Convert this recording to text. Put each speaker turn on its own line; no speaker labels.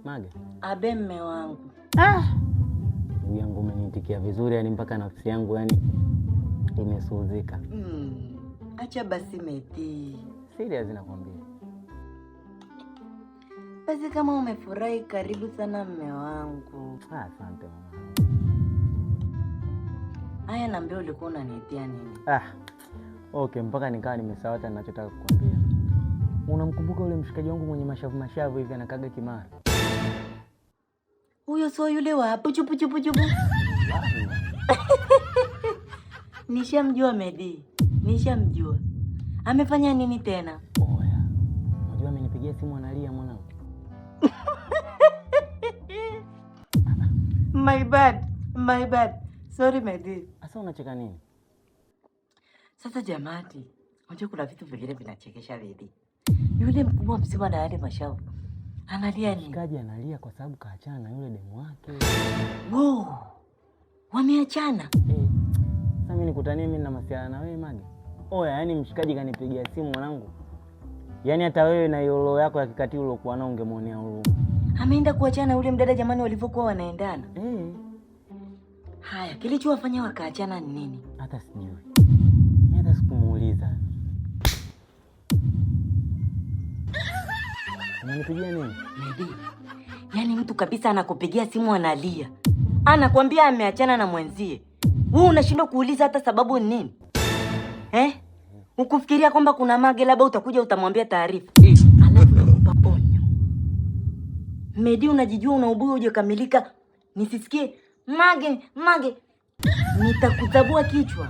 Mage.
Abe mme wangu.
Ndugu yangu umenitikia vizuri yani mpaka nafsi yangu yani imesuzika.
Acha basi Medi.
Serious nakwambia.
Basi kama umefurahi karibu sana mme wangu.
Asante mama.
Haya niambie ulikuwa unanitia nini?
Okay, mpaka nikawa nimesahau hata ninachotaka kukwambia. Unamkumbuka yule mshikaji wangu mwenye mashavu hivi anakaga Kimara?
Huyo sio yule wa puchu. Nishamjua Medi. Nishamjua. Amefanya nini tena?
Oya. Unajua amenipigia simu analia mwanangu.
My bad. Sorry Medi.
Sasa unacheka nini?
Sasa jamati, unajua kuna vitu vingine vinachekesha Medi. Yule mkubwa mzima na yale mashavu analia nini?
Mshikaji analia kwa sababu kaachana na yule demu wake.
Wow. Wameachana?
Sasa mimi nikutanie mimi na masiala na wewe Mage. Oya, yani mshikaji kanipigia simu mwanangu. Yaani hata wewe na yolo yako ya kikati ulokuwa nao ungemuonea huruma.
Ameenda kuachana yule mdada jamani walivyokuwa wanaendana. Haya, kilichowafanya wakaachana ni nini?
Hata sijui. Mimi hata sikumuuliza. Unanipigia nini?
Medi. Yaani mtu kabisa anakupigia simu analia. Anakuambia ameachana na mwenzie. Wewe unashindwa kuuliza hata sababu ni nini? Ukufikiria kwamba kuna Mage labda utakuja utamwambia taarifa. Alafu nakupa onyo. Medi unajijua una ubuyu hujakamilika. Nisisikie Mage. Nitakutabua kichwa.